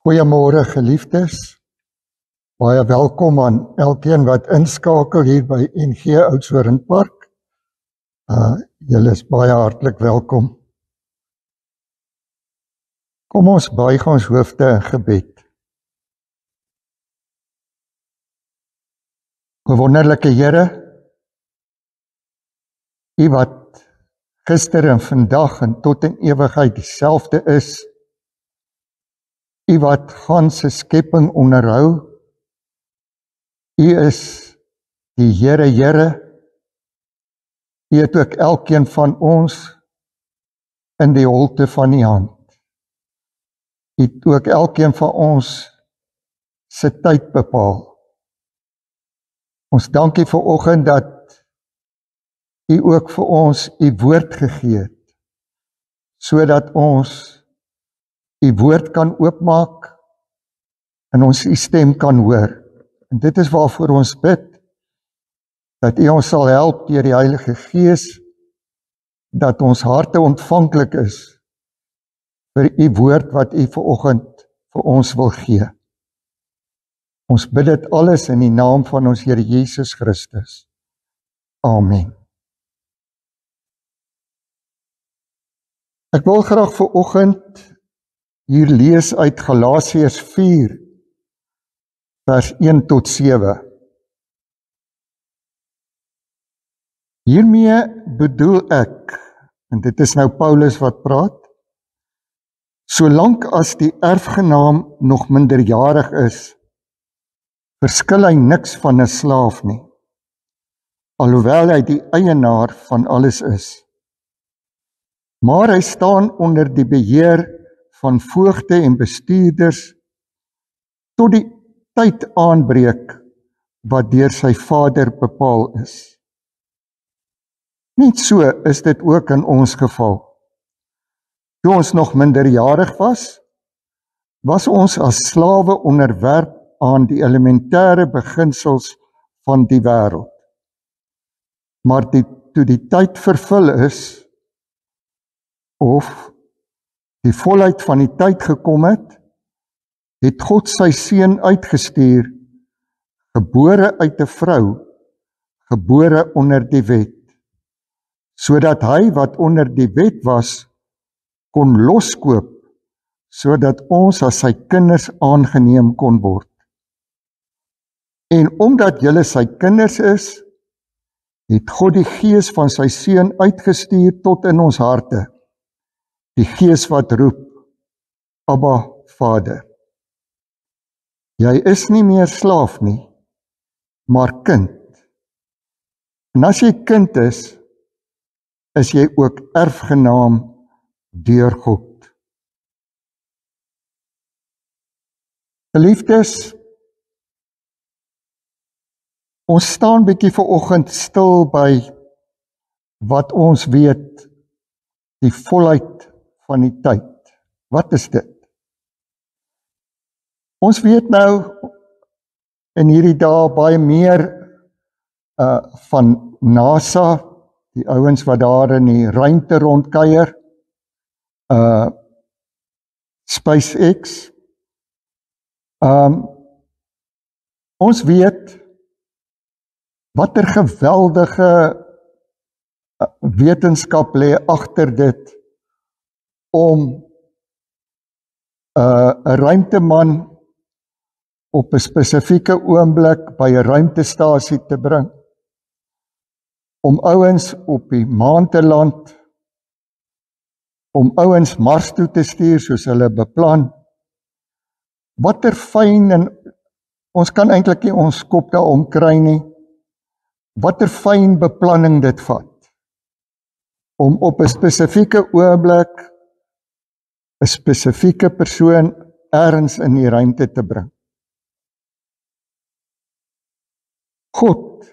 Goeiemôre geliefdes, baie welkom aan elkeen wat inskakel hier by NG Oudtshoorn Park. Julle is baie hartlik welkom. Kom ons buig ons hoofde in gebed. O wonderlike Here, U wat gister en vandag en tot in ewigheid dieselfde is, U wat ganse skepping onderhou, U is die Here, U het ook elkeen van ons in die holte van die hand. U het ook elkeen van ons se tyd bepaal. Ons dankie vanoggend dat U ook vir ons U woord gegee het, sodat ons U woord kan oopmaak en ons U stem kan hoor. En dit is waarvoor ons bid, dat U ons sal help deur die Heilige Gees, dat ons harte ontvanklik is vir U woord wat U vanoggend vir ons wil gee. Ons bid dit alles in die naam van ons Here Jesus Christus. Amen. Ek wil graag vanoggend hier lees uit Galasiërs 4, vers 1 tot 7. Hiermee bedoel ek, en dit is nou Paulus wat praat, solank as die erfgenaam nog minderjarig is, verskil hy niks van 'n slaaf nie, alhoewel hy die eienaar van alles is. Maar hy staan onder die beheer van voogde en bestuurders tot die tyd aanbreek wat deur sy vader bepaal is. Net so is dit ook in ons geval. Toe ons nog minderjarig was, was ons as slawe onderwerp aan die elementêre beginsels van die wêreld. Maar toe die tyd vervul is, of die volheid van die tyd gekom het, het God sy seun uitgestuur, gebore uit 'n vrou, gebore onder die wet, sodat hy wat onder die wet was, kon loskoop, sodat ons as sy kinders aangeneem kon word. En omdat julle sy kinders is, het God die Gees van sy seun uitgestuur tot in ons harte, die Gees wat roep, Abba, Vader. Jy is nie meer slaaf nie, maar kind. En as jy kind is jy ook erfgenaam deur God. Geliefdes, ons staan bietjie vanoggend stil by wat ons weet, die volheid van die tyd. Wat is dit? Ons weet nou in hierdie dae baie meer van NASA, die ouens wat daar in die ruimte rondkuier, SpaceX. Ons weet watter geweldige wetenskap lê agter dit om 'n ruimteman op 'n spesifieke oomblik by 'n ruimtestasie te bring, om ouens op die maan te land, om ouens Mars toe te stuur soos hulle beplan. Watter fyn, en ons kan eintlik nie ons kop daarom kry nie, watter fyn beplanning dit vat, om op 'n spesifieke oomblik 'n spesifieke persoon ergens in die ruimte te bring. God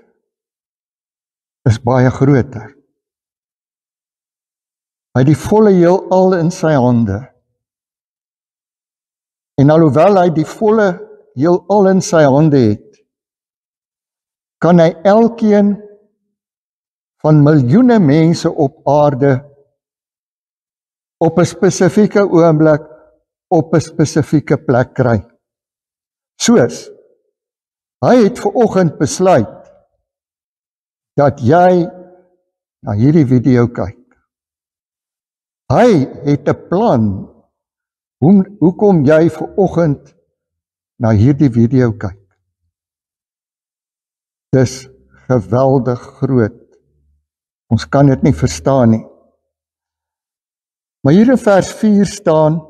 is baie groter. Hy het die volle heelal in sy hande. En alhoewel hy die volle heelal in sy hande het, kan hy elkeen van miljoene mense op aarde op 'n spesifieke oomblik op 'n spesifieke plek kry. Soos, hy het vanoggend besluit dat jy na hierdie video kyk. Hy het 'n plan, hoekom jy vanoggend na hierdie video kyk. Dis geweldig groot. Ons kan dit nie verstaan nie. Maar hier in vers 4 staan,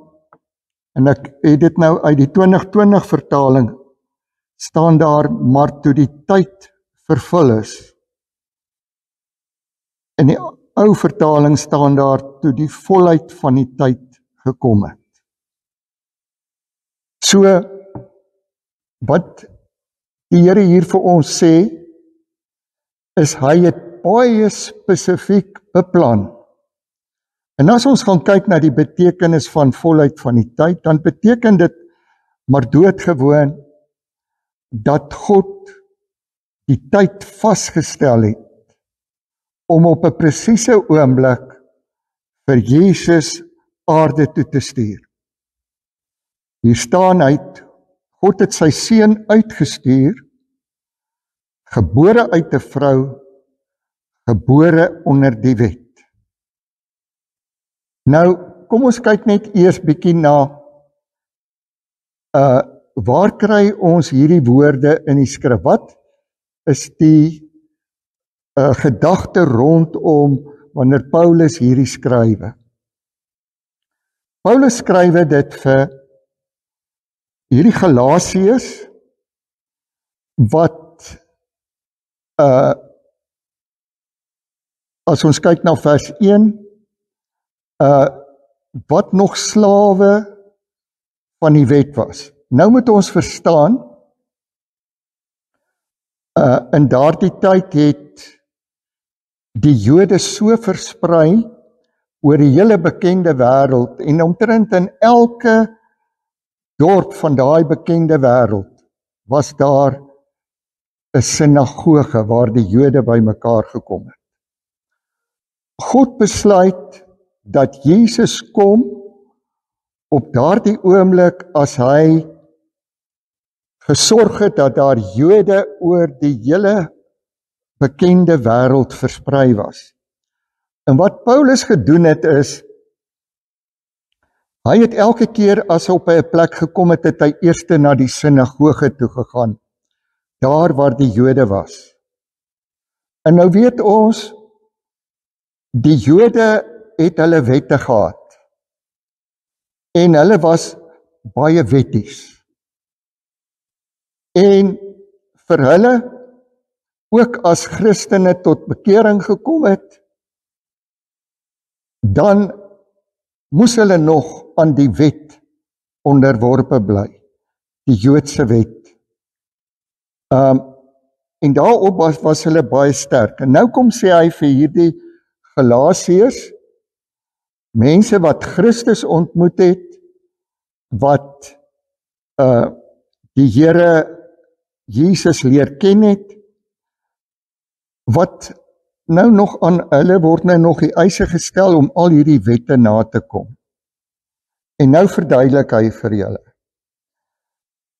en ek het dit nou uit die 2020 vertaling, staan daar, maar toe die tyd vervul is. In die ou vertaling staan daar, toe die volheid van die tyd gekom het. So, wat die Here hier vir ons sê, is hy het baie spesifiek beplan. En as ons gaan kyk na die betekenis van volheid van die tyd, dan beteken dit maar doodgewoon dat God die tyd vasgestel het om op 'n presiese oomblik vir Jesus aarde toe te stuur. Hier staan God het sy seun uitgestuur, gebore uit 'n vrou, gebore onder die wet. Nou, kom ons kyk net eers bietjie na waar kry ons hierdie woorde in die skrif? Wat is die gedagte rondom wanneer Paulus hierdie skrywe? Paulus skrywe dit vir hierdie Galasiërs wat as ons kyk na vers 1, wat nog slawe van die wet was. Nou moet ons verstaan, in daardie tyd het die Jode so versprei oor die hele bekende wêreld, en omtrent in elke dorp van daai bekende wêreld was daar 'n sinagoge waar die Jode bymekaar gekom het. God besluit dat Jesus kom op daardie oomblik as hy gesorg het dat daar Jode oor die hele bekende wêreld versprei was. En wat Paulus gedoen het is, hy het elke keer as hy op 'n plek gekom het, het hy eers na die sinagoge toe gegaan, daar waar die Jode was. En nou weet ons, die Jode het hulle wette gehad, en hulle was baie wetties. En vir hulle, ook as Christene tot bekering gekom het, dan moes hulle nog aan die wet onderworpe bly, die Joodse wet. En daarop was hulle baie sterk. En nou kom sê hy vir hierdie Galasiërs, mense wat Christus ontmoet het, wat die Here Jesus leer ken het, wat nou nog aan hulle word nou nog die eise gestel om al hierdie wette na te kom. En nou verduidelik hy vir julle.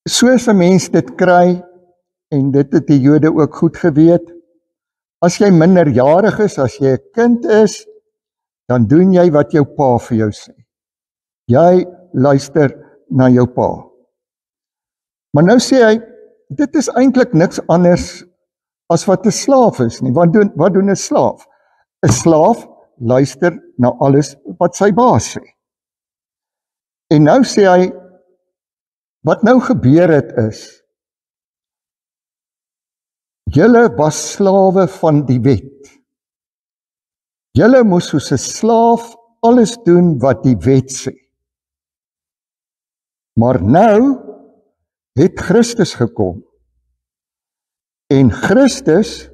Soos 'n mens dit kry, en dit het die Jode ook goed geweet, as jy minderjarig is, as jy 'n kind is, dan doen jy wat jou pa vir jou sê. Jy luister na jou pa. Maar nou sê hy, dit is eintlik niks anders as wat 'n slaaf is nie. Wat doen 'n slaaf? 'n Slaaf luister na alles wat sy baas sê. En nou sê hy, wat nou gebeur het is, julle was slawe van die wet. Julle moes soos 'n slaaf alles doen wat die wet sê. Maar nou het Christus gekom. En Christus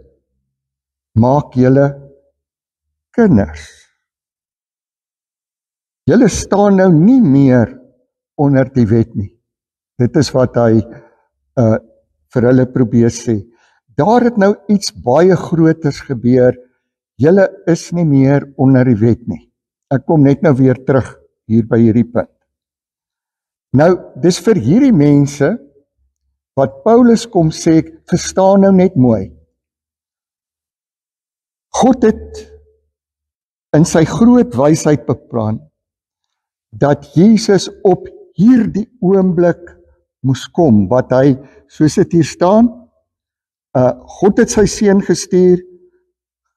maak julle kinders. Julle staan nou nie meer onder die wet nie. Dit is wat hy vir hulle probeer sê. Daar het nou iets baie groters gebeur. Julle is nie meer onder die wet nie. Ek kom net nou weer terug hier by hierdie punt. Nou, dis vir hierdie mense wat Paulus kom sê, verstaan nou net mooi. God het in sy groot wysheid beplan dat Jesus op hierdie oomblik moes kom, wat hy, soos dit hier staan, God het sy seun gestuur,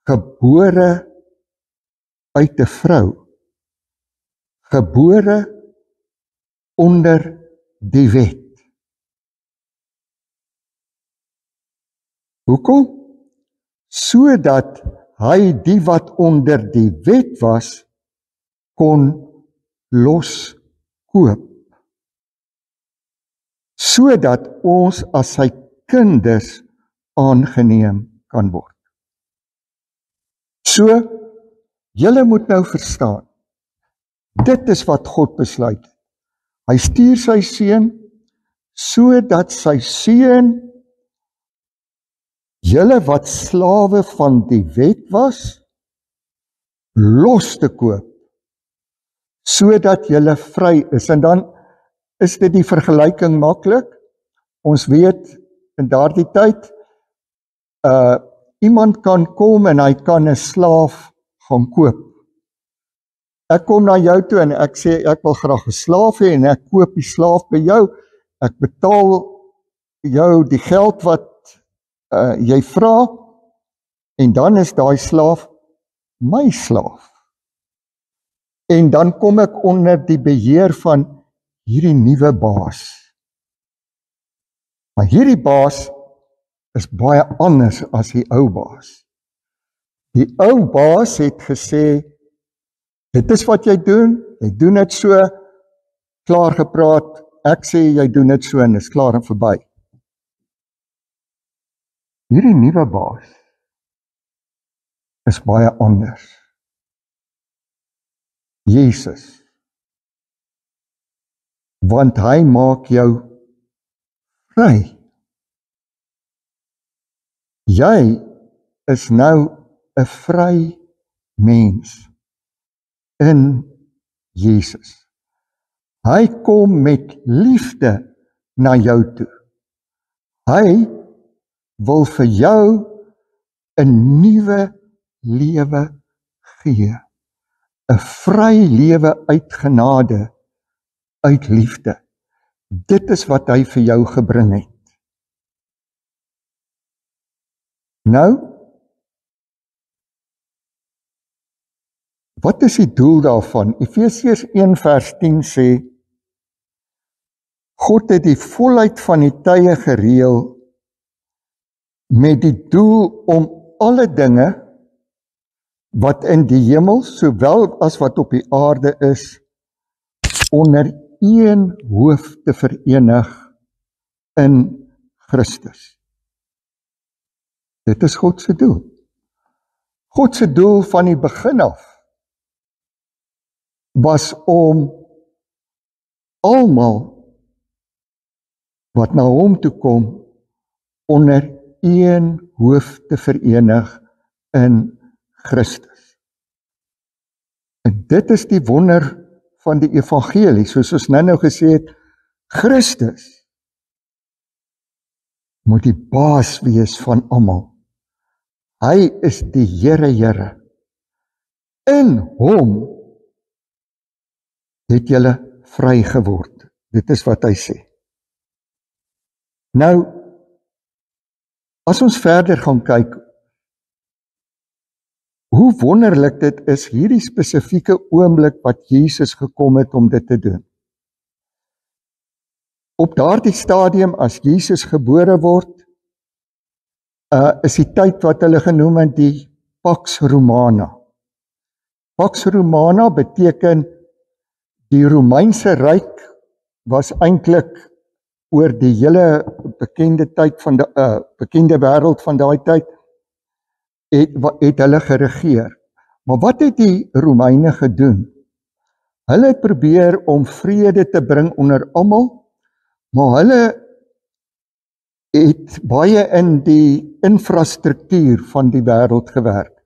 gebore uit 'n vrou, gebore onder die wet. Hoekom? Sodat hy die wat onder die wet was, kon loskoop. Sodat ons as sy kinders aangeneem kan word. So, julle moet nou verstaan, dit is wat God besluit. Hy stuur sy seun, sodat sy seun julle wat slawe van die wet was, los te koop, sodat julle vry is. En dan is dit die vergelyking maklik. Ons weet, in daardie tyd, iemand kan kom en hy kan 'n slaaf gaan koop. Ek kom na jou toe en ek sê, ek wil graag 'n slaaf hê en ek koop die slaaf by jou. Ek betaal jou die geld wat jy vra, en dan is daai slaaf my slaaf. En dan kom ek onder die beheer van hierdie nuwe baas. Maar hierdie baas is baie anders as die ou baas. Die ou baas het gesê, dit is wat jy doen dit so, klaar gepraat, ek sê jy doen dit so en is klaar en verby. Hierdie nuwe baas is baie anders. Jesus. Want hy maak jou vry. Jy is nou 'n vry mens in Jesus. Hy kom met liefde na jou toe. Hy wil vir jou 'n nuwe lewe gee. 'n vry lewe uit genade, uit liefde. Dit is wat hy vir jou gebring het. Nou, wat is die doel daarvan? Efesiërs 1 vers 10 sê, God het die volheid van die tye gereël met die doel om alle dinge wat in die hemel, sowel as wat op die aarde is, onder een hoof te verenig in Christus. Dit is God se doel. God se doel van die begin af was om almal wat na hom toe kom, onder een hoof te verenig in Christus. En dit is die wonder van die evangelie, soos ons nou gesê het, Christus moet die baas wees van almal. Hy is die Here. In hom het julle vry geword. Dit is wat hy sê. Nou, as ons verder gaan kyk, hoe wonderlik dit is, hierdie spesifieke oomblik wat Jesus gekom het om dit te doen. Op daardie stadium, as Jesus gebore word, is die tyd wat hulle genoem het die Pax Romana. Pax Romana beteken die Romeinse ryk was eintlik oor die hele bekende tyd van die bekende wêreld van daai tyd het hulle geregeer. Maar wat het die Romeine gedoen? Hulle het probeer om vrede te bring onder almal, maar hulle het baie in die infrastruktuur van die wêreld gewerk.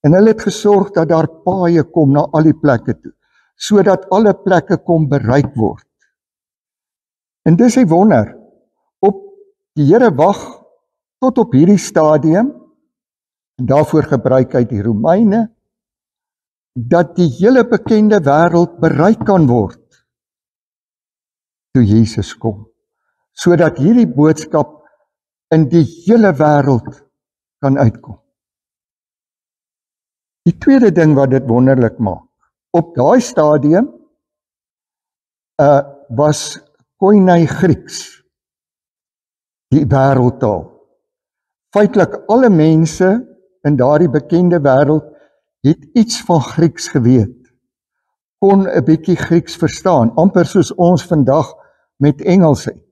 En hulle het gesorg dat daar paaie kom na al die plekke toe, sodat alle plekke kon bereik word. En dis die wonder, die Here wag tot op hierdie stadium, en daarvoor gebruik hy die Romeine, dat die hele bekende wêreld bereik kan word, toe Jesus kom, sodat hierdie boodskap in die hele wêreld kan uitkom. Die tweede ding wat dit wonderlik maak, op daai stadium was Koine Grieks, die wêreldtaal. Feitelik alle mense in daardie bekende wêreld het iets van Grieks geweet, kon 'n bietjie Grieks verstaan, amper soos ons vandag met Engels het.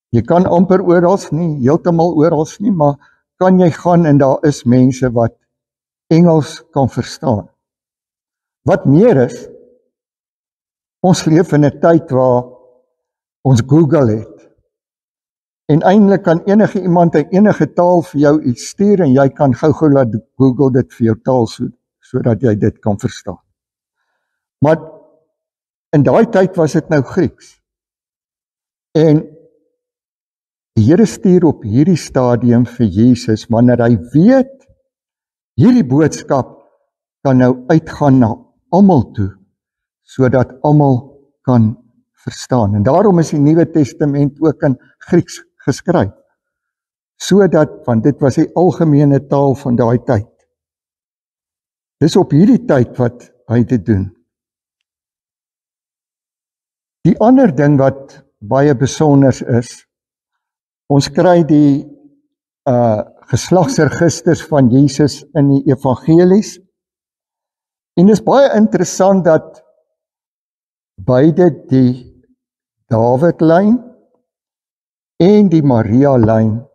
Jy kan amper orals nie, heeltemal orals nie, maar kan jy gaan en daar is mense wat Engels kan verstaan. Wat meer is, ons leef in 'n tyd waar ons Google het. En eintlik kan enige iemand in enige taal vir jou iets stuur en jy kan gou laat Google dit vir jou taal sodat jy dit kan verstaan. Maar in daai tyd was dit nou Grieks. En die Here stuur op hierdie stadium vir Jesus, wanneer hy weet, hierdie boodskap kan nou uitgaan na almal toe, sodat almal kan verstaan. En daarom is die Nuwe Testament ook in Grieks geskryf, sodat, want dit was die algemene taal van daai tyd. Dis op hierdie tyd wat hy dit doen. Die ander ding wat baie besonders is, ons kry die geslagsregisters van Jesus in die evangelies, en dit is baie interessant dat beide die Dawidlyn en die Maria-lyn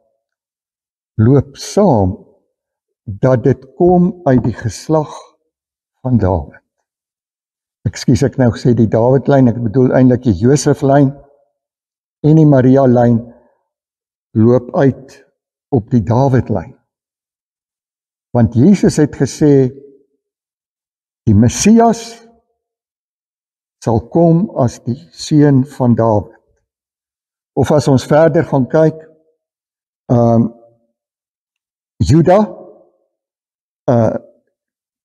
loop saam, dat dit kom uit die geslag van Dawid. Ekskuus, ek nou gesê die Dawidlyn, ek bedoel eintlik die Joseflyn, en die Maria-lyn loop uit op die Dawidlyn. Want Jesus het gesê, die Messias sal kom as die seun van Dawid. Of as ons verder gaan kyk, Juda,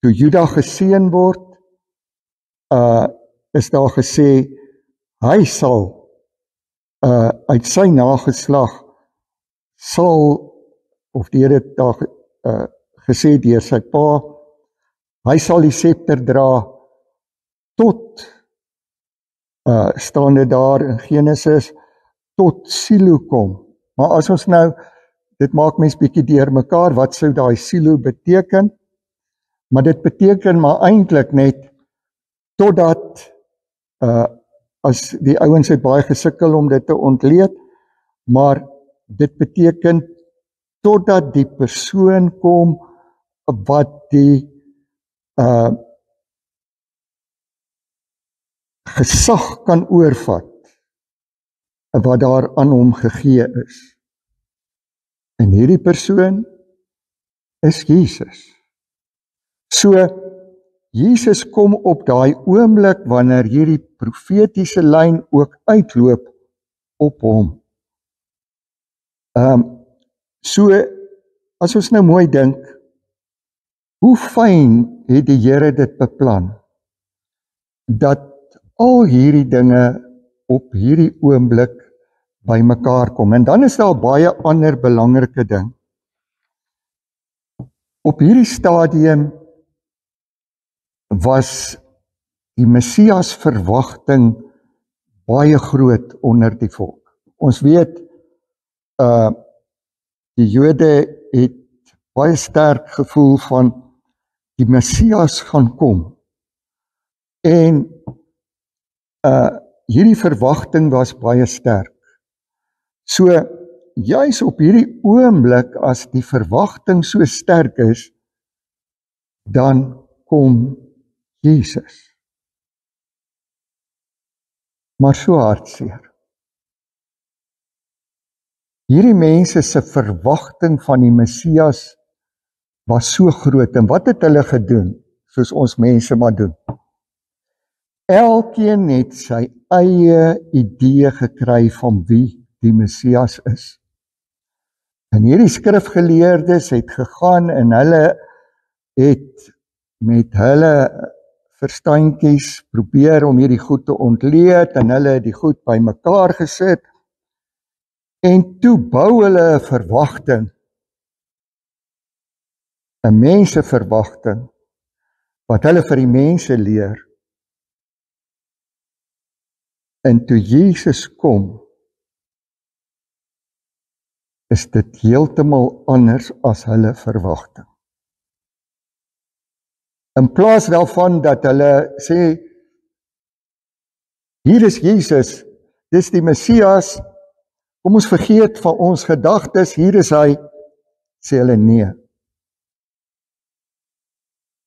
toe Juda geseën word, is daar gesê, hy sal uit sy nageslag sal, of die Here het daar gesê deur sy pa, hy sal die scepter dra tot, staan dit daar in Genesis, tot Silo kom. Maar as ons nou, dit maak mens bietjie deurmekaar, wat sou daai Silo beteken? Maar dit beteken maar eintlik net, totdat, as die ouens het baie gesukkel om dit te ontleed, maar dit beteken, totdat die persoon kom, wat die gesag kan oorvat, wat daar aan hom gegee is. En hierdie persoon is Jesus. So, Jesus kom op daai oomblik, wanneer hierdie profetiese lyn ook uitloop op hom. So, as ons nou mooi dink, hoe fyn het die Here dit beplan, dat al hierdie dinge op hierdie oomblik by mekaar kom. En dan is daar baie ander belangrike ding. Op hierdie stadium was die Messias verwagting baie groot onder die volk. Ons weet, die Jode het baie sterk gevoel van die Messias gaan kom. En hierdie verwagting was baie sterk. So, juis op hierdie oomblik, as die verwagting so sterk is, dan kom Jesus. Maar so hartseer. Hierdie mense se verwagting van die Messias was so groot, en wat het hulle gedoen, soos ons mense maar doen? Elkeen het sy eie idee gekry van wie die Messias is. En hierdie skrifgeleerdes het gegaan en hulle het met hulle verstandjies probeer om hierdie goed te ontleed en hulle het die goed bymekaar gesit en toe bou hulle 'n verwagting, 'n menseverwagting wat hulle vir die mense leer. En toe Jesus kom, is dit heeltemal anders as hulle verwagting. In plaas daarvan dat hulle sê, hier is Jesus, dis die Messias, kom ons vergeet van ons gedagtes, hier is hy, sê hulle nee.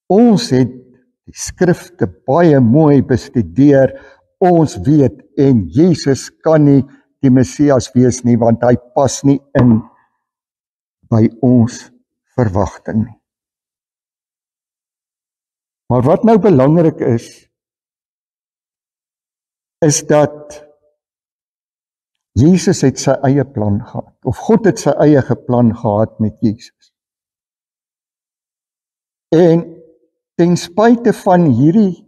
Ons het die skrifte baie mooi bestudeer, ons weet, en Jesus kan nie die Messias wees nie, want hy pas nie in by ons verwagting nie. Maar wat nou belangrik is dat Jesus het sy eie plan gehad, of God het sy eie plan gehad met Jesus. En ten spyte van hierdie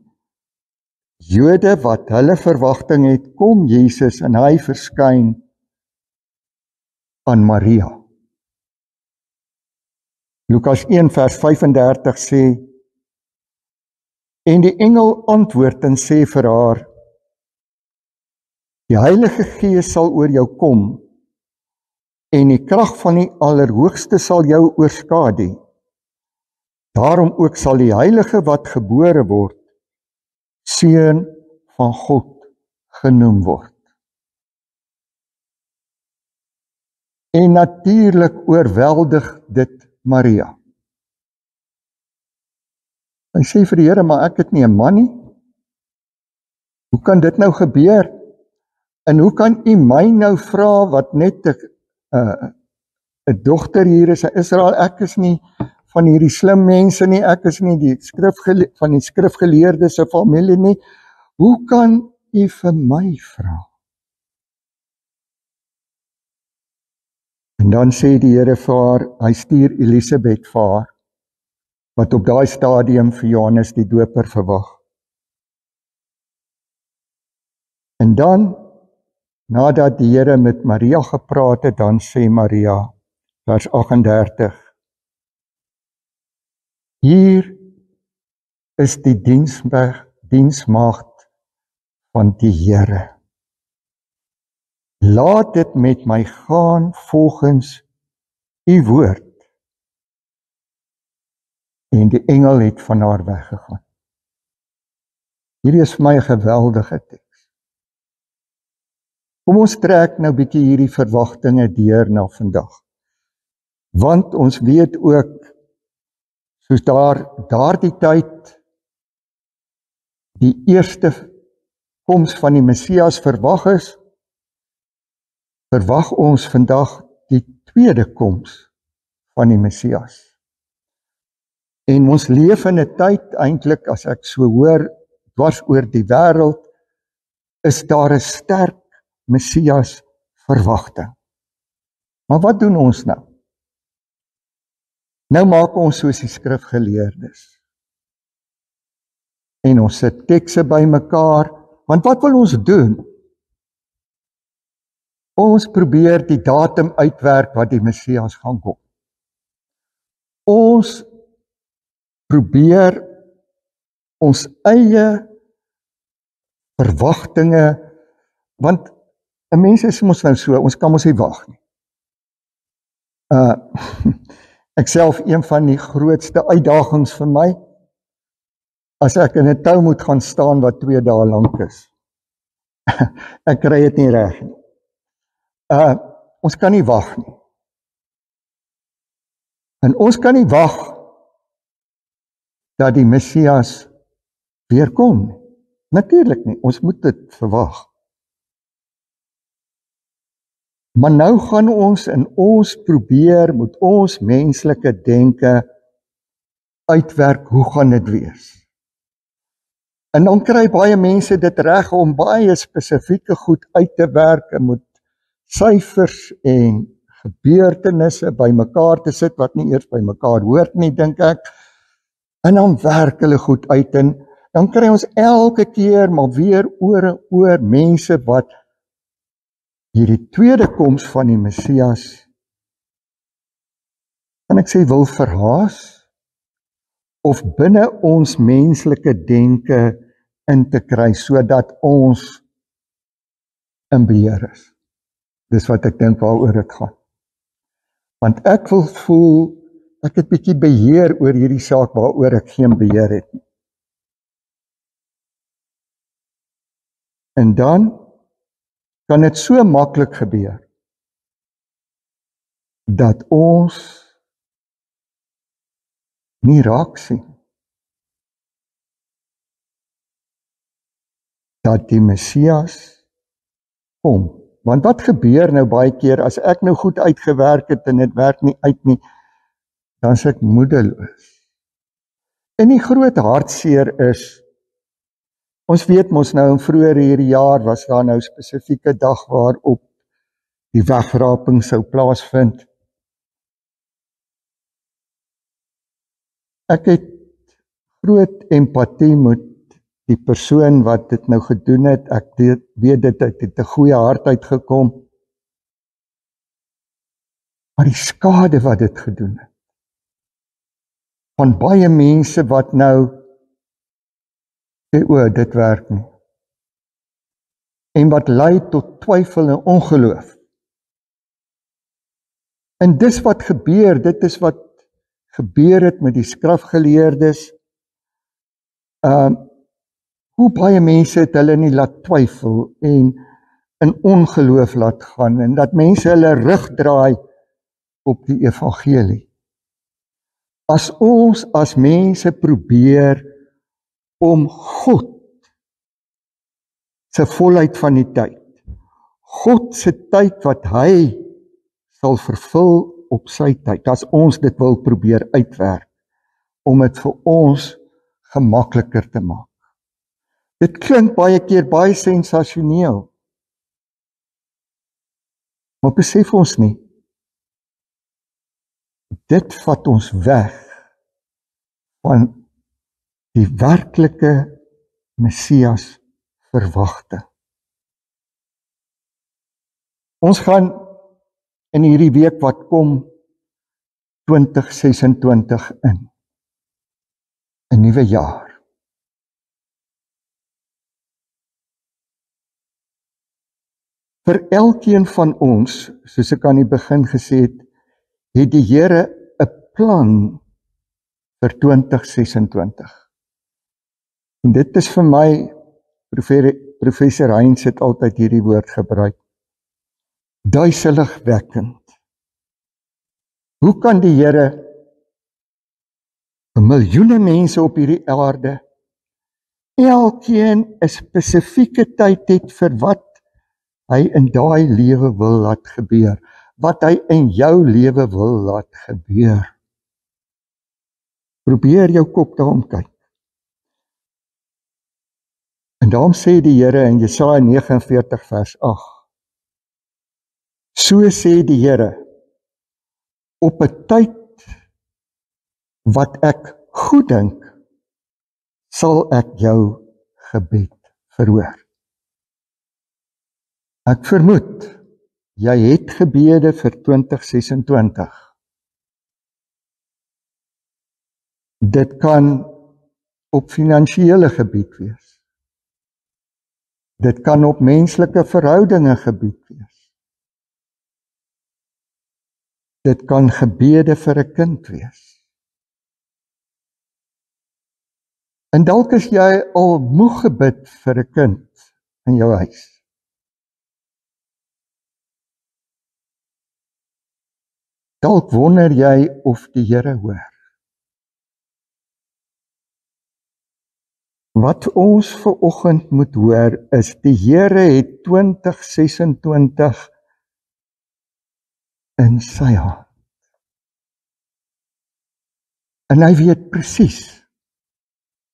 Jode wat hulle verwagting het, kom Jesus en hy verskyn aan Maria. Lukas 1 vers 35 sê, en die engel antwoord en sê vir haar, die Heilige Gees sal oor jou kom, en die krag van die Allerhoogste sal jou oorskadu. Daarom ook sal die Heilige wat gebore word, Seun van God genoem word. En natuurlik oorweldig dit Maria. Hy sê vir die Here, maar ek het nie 'n man nie. Hoe kan dit nou gebeur? En hoe kan u my nou vra wat net 'n dogter hier is in Israel? Ek is nie van hierdie slim mense nie, ek is nie van die skrifgeleerdes se familie nie. Hoe kan u vir my vra? En dan sê die Here vir haar, hy stuur Elisabeth vir haar, wat op daai stadium vir Johannes die Doper verwag. En dan, nadat die Here met Maria gepraat het, dan sê Maria, vers 38, hier is die diensmaagd van die Here. Laat dit met my gaan volgens u woord. En die engel het van haar weggegaan. Hierdie is vir my 'n geweldige teks. Kom ons trek nou bietjie hierdie verwagtinge deur na vandag. Want ons weet ook, soos daardie tyd die eerste koms van die Messias verwag is, verwag ons vandag die tweede koms van die Messias. En ons leef in 'n tyd, eintlik as ek so hoor, dwars oor die wêreld, is daar 'n sterk Messias verwagting. Maar wat doen ons nou? Nou maak ons soos die skrifgeleerdes. En ons sit tekste bymekaar, want wat wil ons doen? Ons probeer die datum uitwerk wat die Messias gaan kom. Ons probeer ons eie verwagtinge, want 'n mens is mos nou so, ons kan mos nie wag nie. Ek self, een van die grootste uitdagings vir my, as ek in 'n tou moet gaan staan wat 2 dae lank is. Ek kry dit nie reg nie. Ons kan nie wag nie. En ons kan nie wag dat die Messias weer kom nie. Natuurlik nie, ons moet dit verwag. Maar nou gaan ons in ons probeer met ons menslike denke uitwerk, hoe gaan dit wees? En dan kry baie mense dit reg om baie spesifieke goed uit te werk en met syfers en gebeurtenisse by mekaar te sit wat nie eers by mekaar hoort nie, dink ek. En dan werk hulle goed uit en dan kry ons elke keer maar weer oor en oor mense wat hierdie tweede koms van die Messias, kan ek sê, wil verhaas of binne ons menslike denke in te kry sodat ons in beheer is. Dis wat ek dink waaroor dit gaan. Want ek wil voel ek het bietjie beheer oor hierdie saak waaroor ek geen beheer het nie. En dan kan dit so maklik gebeur dat ons nie raak sien dat die Messias kom. Want wat gebeur nou baie keer as ek nou goed uitgewerk het en dit werk nie uit nie, dan is ek moedeloos. En die groot hartseer is, ons weet mos nou in vroeër hierdie jaar was daar nou 'n spesifieke dag waarop die wegraping sou plaasvind. Ek het groot empatie met die persoon wat dit nou gedoen het. Ek weet dit het 'n goeie hart uitgekom. Maar die skade wat dit gedoen het, van baie mense wat nou sê, o, dit werk nie. En wat lei tot twyfel en ongeloof. En dis wat gebeur, dit is wat gebeur het met die skrifgeleerdes. Hoe baie mense het hulle nie laat twyfel en in ongeloof laat gaan, en dat mense hulle rug draai op die evangelie. As ons as mense probeer om God se volheid van die tyd, God se tyd wat hy sal vervul op sy tyd, as ons dit wil probeer uitwerk, om dit vir ons gemakliker te maak. Dit klink baie keer baie sensasioneel, maar besef ons nie, dit vat ons weg van die werklike Messias verwagting. Ons gaan in hierdie week wat kom 2026 in, 'n nuwe jaar. Vir elkeen van ons, soos ek aan die begin gesê het die Here 'n plan vir 2026. En dit is vir my, professor Heinz het altyd hierdie woord gebruik, duiseligwekkend. Hoe kan die Here 'n miljoene mense op hierdie aarde, elkeen 'n spesifieke tyd het vir wat hy in daai lewe wil laat gebeur, wat hy in jou lewe wil laat gebeur? Probeer jou kop daarom kyk. En daarom sê die Here in Jesaja 49 vers 8, so sê die Here, op 'n tyd wat ek goed dink, sal ek jou gebed verhoor. Ek vermoed, jy het gebede vir 2026. Dit kan op finansiële gebied wees. Dit kan op menslike verhoudinge gebied wees. Dit kan gebede vir 'n kind wees. En dalk is jy al moeg gebid vir 'n kind in jou huis. Dalk wonder jy of die Here hoor. Wat ons vanoggend moet hoor is, die Here het 2026 in sy hand. En hy weet presies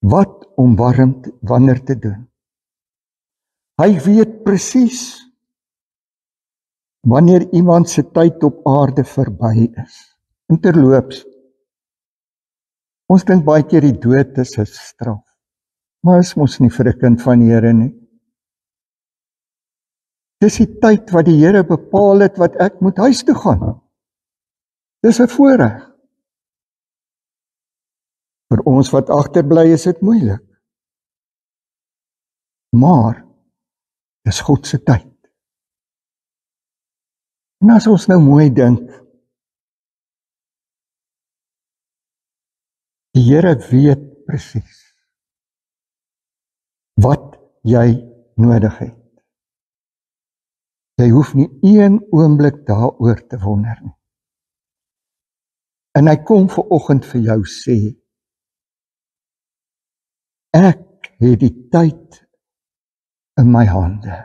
wat om wanneer te doen. Hy weet presies wanneer iemand se tyd op aarde verby is. En terloops, ons dink baie keer die dood is 'n straf, maar is mos nie vir 'n kind van die Here nie. Dis die tyd wat die Here bepaal het wat ek moet huis toe gaan. Dis 'n voorreg. Vir ons wat agterbly is dit moeilik. Maar dis God se tyd. En as ons nou mooi dink, die Here weet presies wat jy nodig het. Jy hoef nie een oomblik daaroor te wonder nie. En hy kom vanoggend vir jou sê, ek het die tyd in my hande.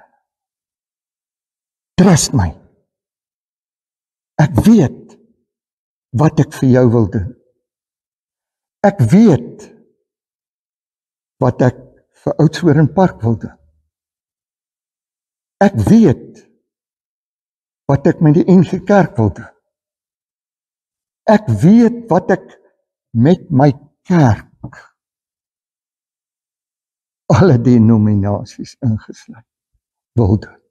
Trust my. Ek weet wat ek vir jou wil doen. Ek weet wat ek vir Oudtshoorn Park wil doen. Ek weet wat ek met die NG Kerk wil doen. Ek weet wat ek met my kerk, alle denominasies ingesluit, wil doen.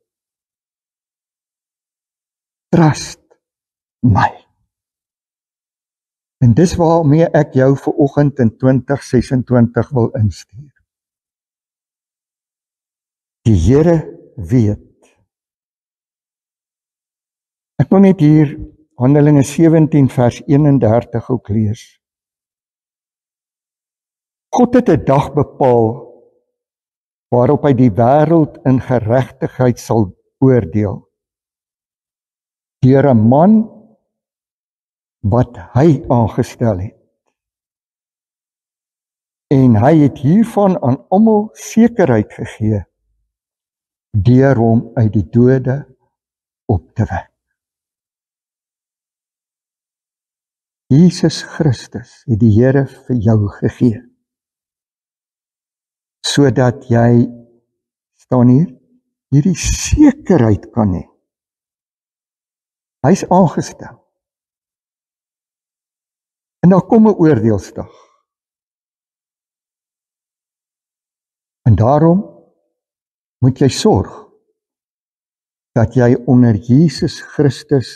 Trust my. En dis waarmee ek jou vanoggend in 2026 wil instuur. Die Here weet. Ek wil net hier Handelinge 17 vers 31 ook lees. God het 'n dag bepaal waarop hy die wêreld in geregtigheid sal oordeel. Deur 'n man wat hy aangestel het. En hy het hiervan aan almal sekerheid gegee deur hom uit die dode op te wek. Jesus Christus het die Here vir jou gegee, sodat jy, staan hier, hierdie sekerheid kan hê. Hy's aangestel. En daar kom 'n oordeelsdag. En daarom moet jy sorg dat jy onder Jesus Christus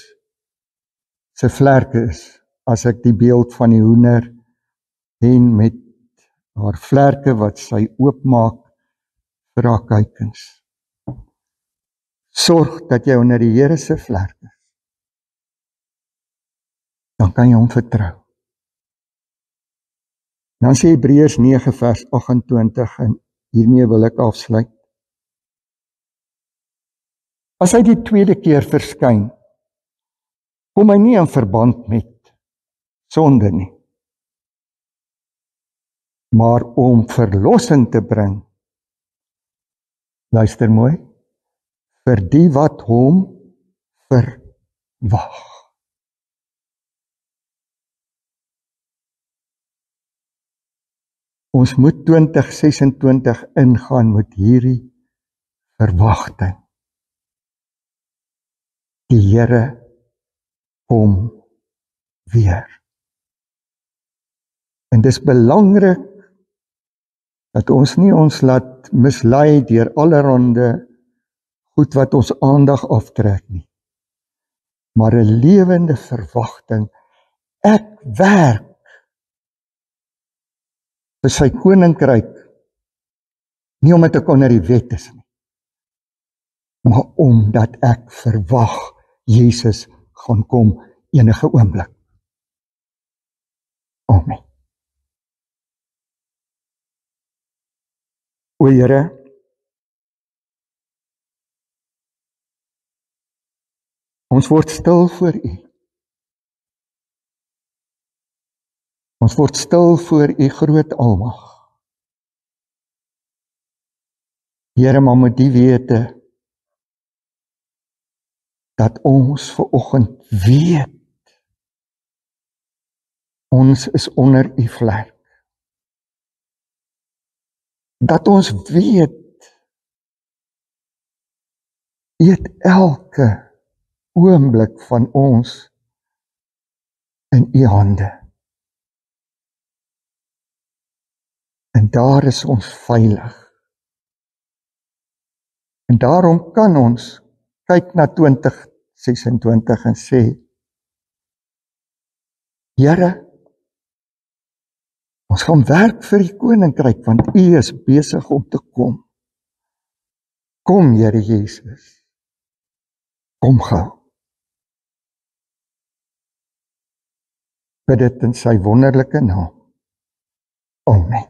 se vlerke is. As ek die beeld van die hoender en met haar vlerke wat sy oopmaak vir haar kuikens. Sorg dat jy onder die Here se vlerke is. Dan kan jy hom vertrou. Dan sê Hebreërs 9 vers 28 en hiermee wil ek afsluit. As hy die tweede keer verskyn, kom hy nie in verband met sonde nie, maar om verlossing te bring. Luister mooi, vir die wat hom verwag. Ons moet 2026 ingaan met hierdie verwagting. Die Here kom weer. En dis belangrik dat ons nie ons laat mislei deur allerhande goed wat ons aandag aftrek nie. Maar 'n lewende verwagting. Ek werk vir sy koninkryk, nie omdat ek onder die wet is nie, maar omdat ek verwag Jesus gaan kom enige oomblik. Amen. O Here, ons word stil voor U. Ons word stil voor U groot almag. Here, maar met die wete dat ons vanoggend weet ons is onder U vlerk. dat ons weet, U het elke oomblik van ons in U hande. En daar is ons veilig. En daarom kan ons kyk na 2026 en sê, Here, ons gaan werk vir die koninkryk, want U is besig om te kom. Kom, Here Jesus. Kom gou. Bid dit in sy wonderlike naam. Amen.